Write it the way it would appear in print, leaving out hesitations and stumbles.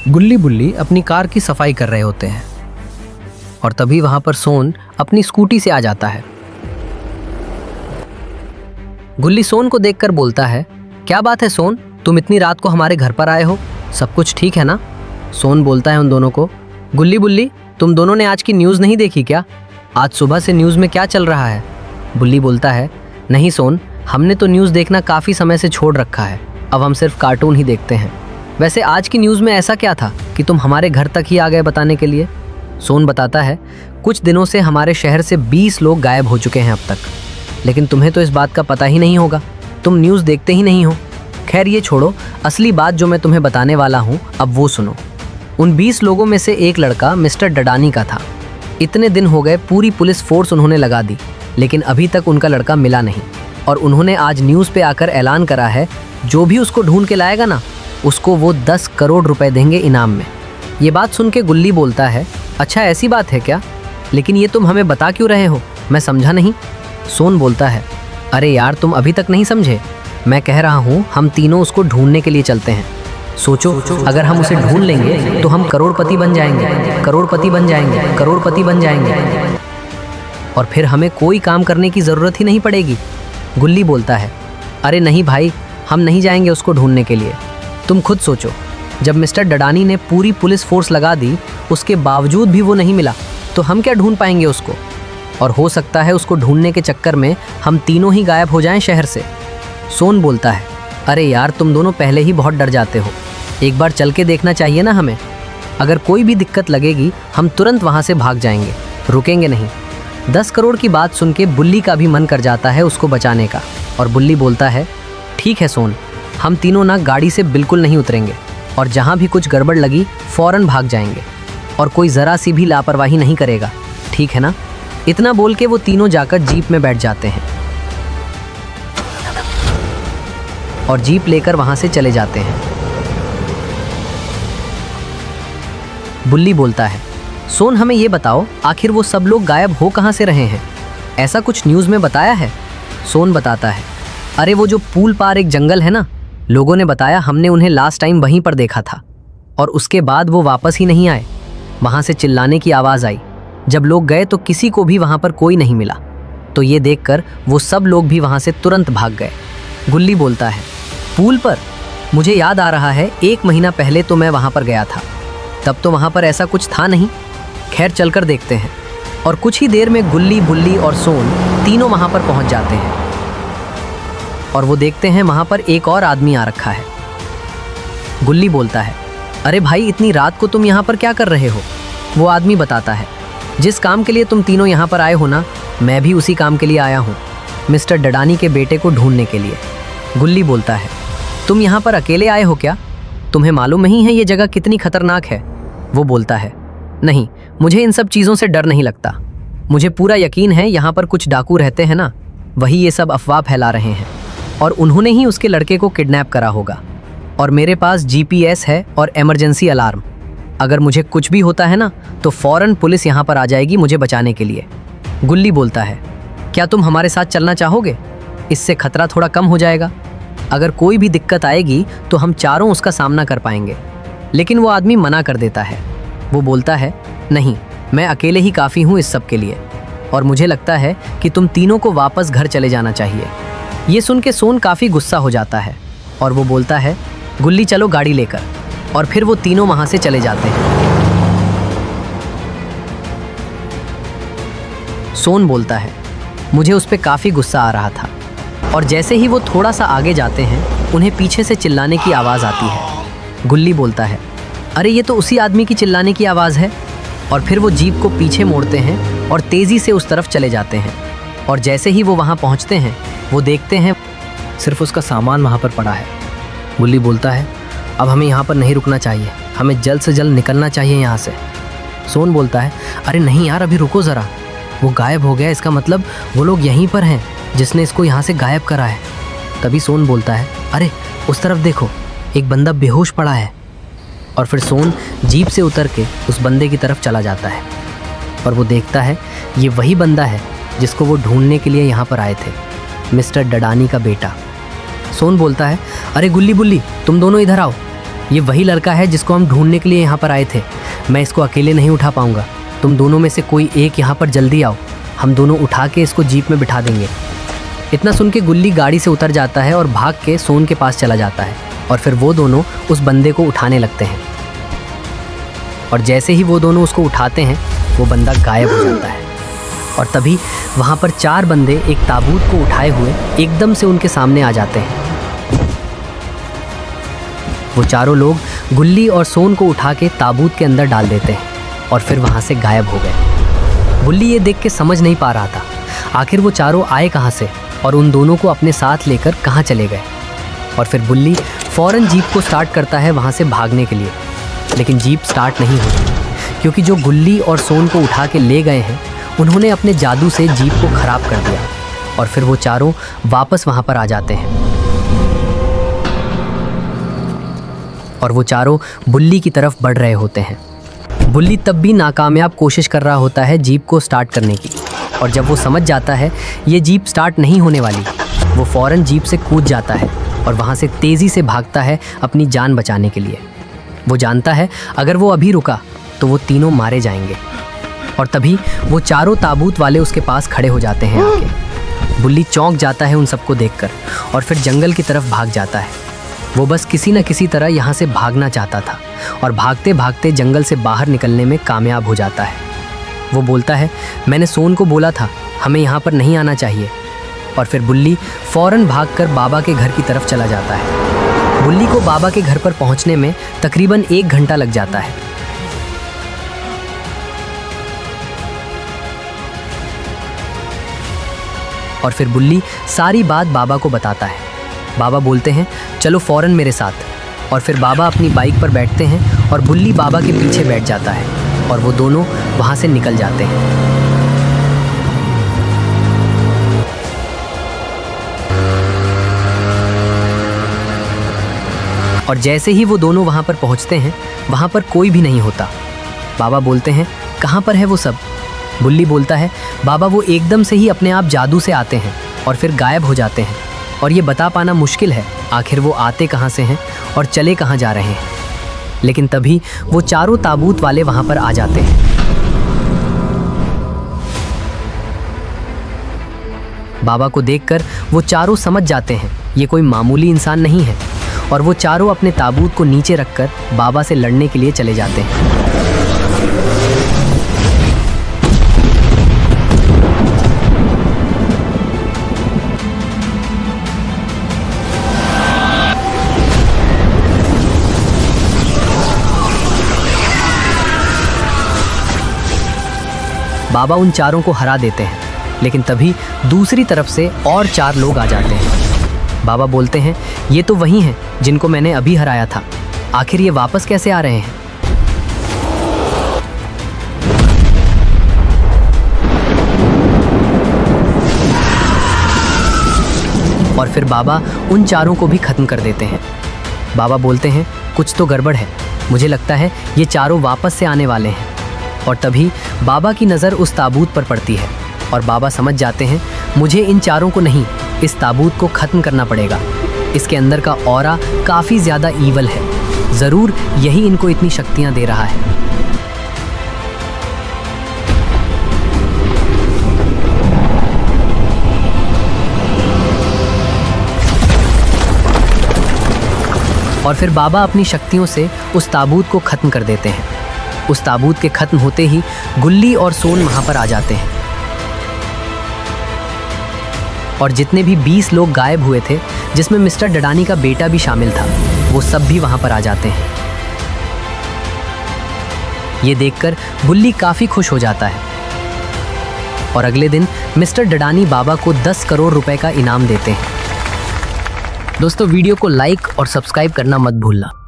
गुल्ली बुल्ली अपनी कार की सफाई कर रहे होते हैं और तभी वहां पर सोन अपनी स्कूटी से आ जाता है। गुल्ली सोन को देखकर बोलता है, क्या बात है सोन, तुम इतनी रात को हमारे घर पर आए हो, सब कुछ ठीक है ना? सोन बोलता है उन दोनों को, गुल्ली बुल्ली तुम दोनों ने आज की न्यूज़ नहीं देखी क्या? आज सुबह से न्यूज़ में क्या चल रहा है? बुल्ली बोलता है, नहीं सोन, हमने तो न्यूज़ देखना काफ़ी समय से छोड़ रखा है, अब हम सिर्फ कार्टून ही देखते हैं। वैसे आज की न्यूज़ में ऐसा क्या था कि तुम हमारे घर तक ही आ गए बताने के लिए? सोन बताता है, कुछ दिनों से हमारे शहर से 20 लोग गायब हो चुके हैं अब तक, लेकिन तुम्हें तो इस बात का पता ही नहीं होगा, तुम न्यूज़ देखते ही नहीं हो। खैर ये छोड़ो, असली बात जो मैं तुम्हें बताने वाला हूँ अब वो सुनो। उन 20 लोगों में से एक लड़का मिस्टर डडानी का था। इतने दिन हो गए, पूरी पुलिस फोर्स उन्होंने लगा दी, लेकिन अभी तक उनका लड़का मिला नहीं, और उन्होंने आज न्यूज़ पे आकर ऐलान करा है, जो भी उसको ढूंढ के लाएगा ना, उसको वो 10 करोड़ रुपए देंगे इनाम में। ये बात सुन के गुल्ली बोलता है, अच्छा ऐसी बात है क्या? लेकिन ये तुम हमें बता क्यों रहे हो, मैं समझा नहीं। सोन बोलता है, अरे यार तुम अभी तक नहीं समझे, मैं कह रहा हूँ हम तीनों उसको ढूंढने के लिए चलते हैं। सोचो अगर हम उसे ढूंढ लेंगे तो हम करोड़पति बन जाएंगे, करोड़पति बन जाएंगे, करोड़पति बन जाएंगे, और फिर हमें कोई काम करने की ज़रूरत ही नहीं पड़ेगी। गुल्ली बोलता है, अरे नहीं भाई, हम नहीं जाएंगे उसको ढूंढने के लिए। तुम खुद सोचो, जब मिस्टर डडानी ने पूरी पुलिस फोर्स लगा दी, उसके बावजूद भी वो नहीं मिला, तो हम क्या ढूंढ पाएंगे उसको? और हो सकता है उसको ढूंढने के चक्कर में हम तीनों ही गायब हो जाएं शहर से। सोन बोलता है, अरे यार तुम दोनों पहले ही बहुत डर जाते हो, एक बार चल के देखना चाहिए ना हमें। अगर कोई भी दिक्कत लगेगी हम तुरंत वहाँ से भाग जाएंगे, रुकेंगे नहीं। 10 करोड़ की बात सुन के बुल्ली का भी मन कर जाता है उसको बचाने का, और बुल्ली बोलता है, ठीक है सोन, हम तीनों ना गाड़ी से बिल्कुल नहीं उतरेंगे, और जहाँ भी कुछ गड़बड़ लगी फ़ौरन भाग जाएंगे, और कोई ज़रा सी भी लापरवाही नहीं करेगा, ठीक है ना? इतना बोल के वो तीनों जाकर जीप में बैठ जाते हैं और जीप लेकर वहाँ से चले जाते हैं। बुल्ली बोलता है, सोन हमें ये बताओ, आखिर वो सब लोग गायब हो कहाँ से रहे हैं? ऐसा कुछ न्यूज़ में बताया है? सोन बताता है, अरे वो जो पुल पार एक जंगल है ना, लोगों ने बताया हमने उन्हें लास्ट टाइम वहीं पर देखा था, और उसके बाद वो वापस ही नहीं आए। वहाँ से चिल्लाने की आवाज़ आई, जब लोग गए तो किसी को भी वहाँ पर कोई नहीं मिला, तो ये देखकर वो सब लोग भी वहाँ से तुरंत भाग गए। गुल्ली बोलता है, पुल पर? मुझे याद आ रहा है, 1 महीना पहले तो मैं वहाँ पर गया था, तब तो वहाँ पर ऐसा कुछ था नहीं। खैर चलकर देखते हैं। और कुछ ही देर में गुल्ली, बुल्ली और सोन तीनों वहाँ पर पहुँच जाते हैं, और वो देखते हैं वहाँ पर एक और आदमी आ रखा है। गुल्ली बोलता है, अरे भाई इतनी रात को तुम यहाँ पर क्या कर रहे हो? वो आदमी बताता है, जिस काम के लिए तुम तीनों यहाँ पर आए हो ना, मैं भी उसी काम के लिए आया हूँ, मिस्टर डडानी के बेटे को ढूंढने के लिए। गुल्ली बोलता है, तुम यहाँ पर अकेले आए हो क्या? तुम्हें मालूम नहीं है ये जगह कितनी खतरनाक है? वो बोलता है, नहीं, मुझे इन सब चीज़ों से डर नहीं लगता, मुझे पूरा यकीन है यहाँ पर कुछ डाकू रहते हैं ना, वही ये सब अफवाह फैला रहे हैं, और उन्होंने ही उसके लड़के को किडनैप करा होगा। और मेरे पास GPS है और इमरजेंसी अलार्म, अगर मुझे कुछ भी होता है ना तो फ़ौरन पुलिस यहाँ पर आ जाएगी मुझे बचाने के लिए। गुल्ली बोलता है, क्या तुम हमारे साथ चलना चाहोगे? इससे खतरा थोड़ा कम हो जाएगा, अगर कोई भी दिक्कत आएगी तो हम चारों उसका सामना कर पाएंगे। लेकिन वो आदमी मना कर देता है। वो बोलता है, नहीं, मैं अकेले ही काफ़ी हूँ इस सब के लिए, और मुझे लगता है कि तुम तीनों को वापस घर चले जाना चाहिए। ये सुन के सोन काफ़ी गुस्सा हो जाता है, और वो बोलता है, गुल्ली चलो गाड़ी लेकर, और फिर वो तीनों वहाँ से चले जाते हैं। सोन बोलता है, मुझे उस पर काफ़ी गुस्सा आ रहा था, और जैसे ही वो थोड़ा सा आगे जाते हैं उन्हें पीछे से चिल्लाने की आवाज़ आती है। गुल्ली बोलता है, अरे ये तो उसी आदमी की चिल्लाने की आवाज़ है, और फिर वो जीप को पीछे मोड़ते हैं और तेज़ी से उस तरफ चले जाते हैं, और जैसे ही वो वहाँ पहुँचते हैं वो देखते हैं सिर्फ उसका सामान वहाँ पर पड़ा है। गुल्ली बोलता है, अब हमें यहाँ पर नहीं रुकना चाहिए, हमें जल्द से जल्द निकलना चाहिए यहाँ से। सोन बोलता है, अरे नहीं यार, अभी रुको ज़रा, वो गायब हो गया, इसका मतलब वो लोग यहीं पर हैं जिसने इसको यहाँ से गायब करा है। तभी सोन बोलता है, अरे उस तरफ देखो, एक बंदा बेहोश पड़ा है। और फिर सोन जीप से उतर के उस बंदे की तरफ चला जाता है, और वो देखता है ये वही बंदा है जिसको वो ढूंढने के लिए यहाँ पर आए थे, मिस्टर डडानी का बेटा। सोन बोलता है, अरे गुल्ली बुल्ली तुम दोनों इधर आओ। ये वही लड़का है जिसको हम ढूंढने के लिए यहाँ पर आए थे। मैं इसको अकेले नहीं उठा पाऊंगा, तुम दोनों में से कोई एक यहाँ पर जल्दी आओ, हम दोनों उठा के इसको जीप में बिठा देंगे। इतना सुन के गुल्ली गाड़ी से उतर जाता है और भाग के सोन के पास चला जाता है और फिर वो दोनों उस बंदे को उठाने लगते हैं। और जैसे ही वो दोनों उसको उठाते हैं वो बंदा गायब हो जाता है। और तभी वहाँ पर 4 बंदे एक ताबूत को उठाए हुए एकदम से उनके सामने आ जाते हैं। वो चारों लोग गुल्ली और सोन को उठा के ताबूत के अंदर डाल देते हैं और फिर वहाँ से गायब हो गए। गुल्ली ये देख के समझ नहीं पा रहा था आखिर वो चारों आए कहाँ से और उन दोनों को अपने साथ लेकर कहाँ चले गए। और फिर गुल्ली फ़ौरन जीप को स्टार्ट करता है वहाँ से भागने के लिए, लेकिन जीप स्टार्ट नहीं होती क्योंकि जो गुल्ली और सोन को उठा के ले गए हैं उन्होंने अपने जादू से जीप को ख़राब कर दिया। और फिर वो चारों वापस वहाँ पर आ जाते हैं और वो चारों बुल्ली की तरफ बढ़ रहे होते हैं। बुल्ली तब भी नाकामयाब कोशिश कर रहा होता है जीप को स्टार्ट करने की, और जब वो समझ जाता है ये जीप स्टार्ट नहीं होने वाली, वो फ़ौरन जीप से कूद जाता है और वहाँ से तेज़ी से भागता है अपनी जान बचाने के लिए। वो जानता है अगर वो अभी रुका तो वो तीनों मारे जाएंगे। और तभी वो चारों ताबूत वाले उसके पास खड़े हो जाते हैं आके। बुल्ली चौंक जाता है उन सबको देखकर और फिर जंगल की तरफ भाग जाता है। वो बस किसी न किसी तरह यहाँ से भागना चाहता था और भागते भागते जंगल से बाहर निकलने में कामयाब हो जाता है। वो बोलता है मैंने सोन को बोला था हमें यहाँ पर नहीं आना चाहिए। और फिर बुल्ली फ़ौरन भागकर बाबा के घर की तरफ चला जाता है। बुल्ली को बाबा के घर पर पहुँचने में तकरीबन 1 घंटा लग जाता है। और फिर बुल्ली सारी बात बाबा को बताता है। बाबा बोलते हैं चलो फ़ौरन मेरे साथ। और फिर बाबा अपनी बाइक पर बैठते हैं और बुल्ली बाबा के पीछे बैठ जाता है और वो दोनों वहाँ से निकल जाते हैं। और जैसे ही वो दोनों वहाँ पर पहुँचते हैं वहाँ पर कोई भी नहीं होता। बाबा बोलते हैं कहाँ पर है वो सब। बुल्ली बोलता है बाबा वो एकदम से ही अपने आप जादू से आते हैं और फिर गायब हो जाते हैं और ये बता पाना मुश्किल है आखिर वो आते कहाँ से हैं और चले कहाँ जा रहे हैं। लेकिन तभी वो चारों ताबूत वाले वहाँ पर आ जाते हैं। बाबा को देखकर वो चारों समझ जाते हैं ये कोई मामूली इंसान नहीं है और वो चारों अपने ताबूत को नीचे रखकर बाबा से लड़ने के लिए चले जाते हैं। बाबा उन चारों को हरा देते हैं, लेकिन तभी दूसरी तरफ से और 4 लोग आ जाते हैं। बाबा बोलते हैं ये तो वही हैं जिनको मैंने अभी हराया था, आखिर ये वापस कैसे आ रहे हैं। और फिर बाबा उन चारों को भी खत्म कर देते हैं। बाबा बोलते हैं कुछ तो गड़बड़ है, मुझे लगता है ये चारों वापस से आने वाले हैं। और तभी बाबा की नज़र उस ताबूत पर पड़ती है और बाबा समझ जाते हैं मुझे इन चारों को नहीं, इस ताबूत को ख़त्म करना पड़ेगा। इसके अंदर का ऑरा काफ़ी ज़्यादा ईवल है, ज़रूर यही इनको इतनी शक्तियाँ दे रहा है। और फिर बाबा अपनी शक्तियों से उस ताबूत को ख़त्म कर देते हैं। उस ताबूत के ख़त्म होते ही गुल्ली और सोन वहाँ पर आ जाते हैं और जितने भी 20 लोग गायब हुए थे, जिसमें मिस्टर डडानी का बेटा भी शामिल था, वो सब भी वहाँ पर आ जाते हैं। ये देखकर बुल्ली काफ़ी खुश हो जाता है और अगले दिन मिस्टर डडानी बाबा को 10 करोड़ रुपए का इनाम देते हैं। दोस्तों वीडियो को लाइक और सब्सक्राइब करना मत भूलना।